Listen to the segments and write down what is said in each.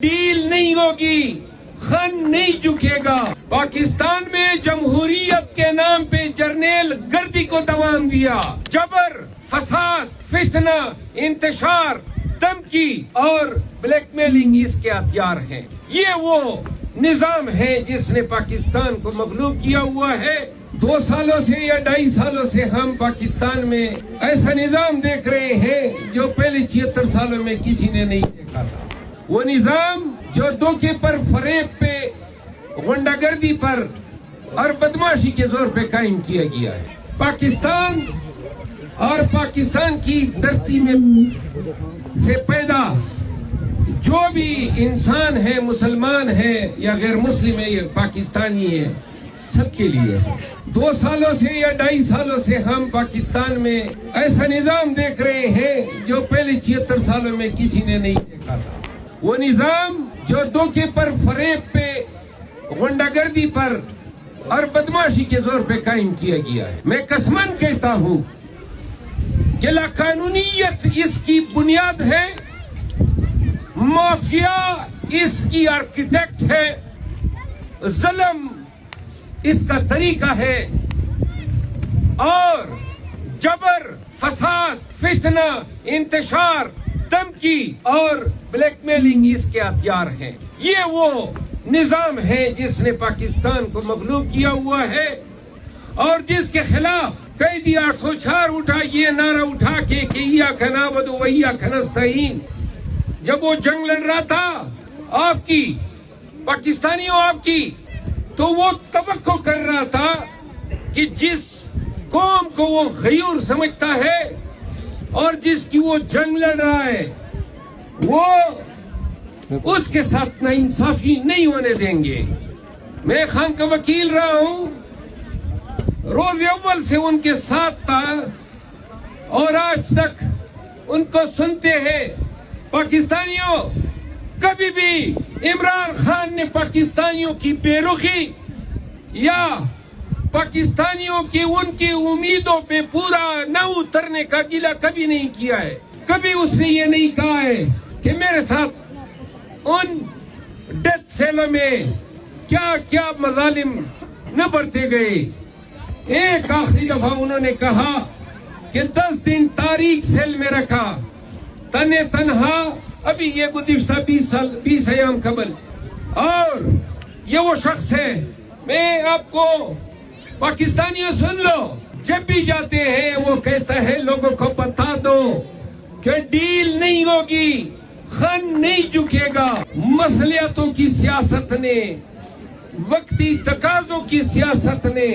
Deal نہیں ہوگی، خن نہیں جھکے گا۔ پاکستان میں جمہوریت کے نام پہ جرنیل گردی کو دوام دیا، جبر، فساد، فتنہ، انتشار، دھمکی اور بلیک میلنگ اس کے ہتھیار ہیں۔ یہ وہ نظام ہے جس نے پاکستان کو مغلوب کیا ہوا ہے۔ 2 سالوں سے یا 2.5 سالوں سے ہم پاکستان میں ایسا نظام دیکھ رہے ہیں جو پہلے 76 سالوں میں کسی نے نہیں دیکھا تھا۔ وہ نظام جو دھوکے پر، فریب پہ، غنڈہ گردی پر اور بدماشی کے زور پہ قائم کیا گیا ہے۔ پاکستان اور پاکستان کی دھرتی میں سے پیدا جو بھی انسان ہے، مسلمان ہے یا غیر مسلم ہے یا پاکستانی ہے، سب کے لیے 2 سالوں سے یا 2.5 سالوں سے ہم پاکستان میں ایسا نظام دیکھ رہے ہیں جو پہلے 76 سالوں میں کسی نے نہیں دیکھا تھا۔ وہ نظام جو دھوکے پر، فریب پہ، غنڈہ گردی پر اور بدماشی کے زور پہ قائم کیا گیا ہے۔ میں قسماً کہتا ہوں کہ لاقانونیت اس کی بنیاد ہے، مافیا اس کی آرکیٹیکٹ ہے، ظلم اس کا طریقہ ہے اور جبر، فساد، فتنہ، انتشار، دھمکی اور بلیک میلنگ اس کے ہتھیار ہیں۔ یہ وہ نظام ہے جس نے پاکستان کو مغلوب کیا ہوا ہے اور جس کے خلاف قیدی 804 اٹھا، یہ نعرہ اٹھا کے کہ ایاک نعبد و ایاک نستعین، جب وہ جنگ لڑ رہا تھا آپ کی، پاکستانیوں آپ کی، تو وہ توقع کر رہا تھا کہ جس قوم کو وہ غیور سمجھتا ہے اور جس کی وہ جنگ لڑ رہا ہے، وہ اس کے ساتھ ناانصافی نہیں ہونے دیں گے۔ میں خان کا وکیل رہا ہوں، روز اول سے ان کے ساتھ تھا اور آج تک ان کو سنتے ہیں۔ پاکستانیوں، کبھی بھی عمران خان نے پاکستانیوں کی بے رخی یا پاکستانیوں کی ان کی امیدوں پہ پورا نہ اترنے کا گلہ کبھی نہیں کیا ہے۔ کبھی اس نے یہ نہیں کہا ہے کہ میرے ساتھ ان ڈیتھ سیلوں میں کیا کیا مظالم نہ بڑھتے گئے۔ ایک آخری دفعہ انہوں نے کہا کہ 10 دن تاریک سیل میں رکھا، تنہا، ابھی یہ گزشتہ 20 ایام قبل، اور یہ وہ شخص ہے۔ میں آپ کو پاکستانیوں سن لو، جب بھی جاتے ہیں وہ کہتا ہے لوگوں کو بتا دو کہ ڈیل نہیں ہوگی، خن نہیں جھکے گا۔ مصلحتوں کی سیاست نے، وقتی تقاضوں کی سیاست نے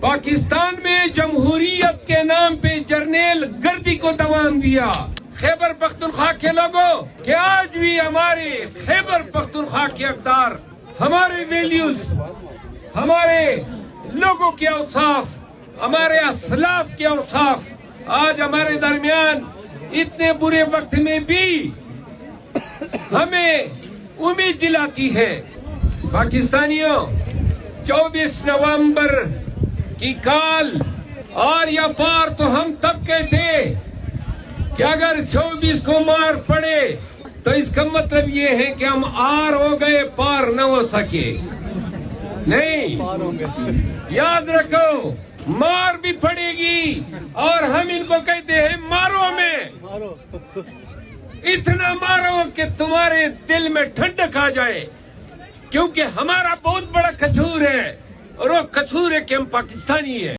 پاکستان میں جمہوریت کے نام پہ جرنیل گردی کو دوام دیا۔ خیبر پختونخوا کے لوگوں کہ آج بھی ہمارے خیبر پختونخوا کے اقدار، ہمارے ویلیوز، ہمارے لوگوں کے اوصاف، ہمارے اسلاف کے اوصاف آج ہمارے درمیان اتنے برے وقت میں بھی ہمیں امید دلاتی ہے۔ پاکستانیوں، 24 نومبر کی کال اور یا پار تو ہم تب کہتے کہ اگر 24 کو مار پڑے تو اس کا مطلب یہ ہے کہ ہم آر ہو گئے، پار نہ ہو سکے۔ نہیں، یاد رکھو، مار بھی پڑے گی اور ہم ان کو کہتے ہیں مارو ہمیں، اتنا مارو کہ تمہارے دل میں ٹھنڈک آ جائے، کیونکہ ہمارا بہت بڑا قصور ہے اور وہ قصور ہے کہ ہم پاکستانی ہیں۔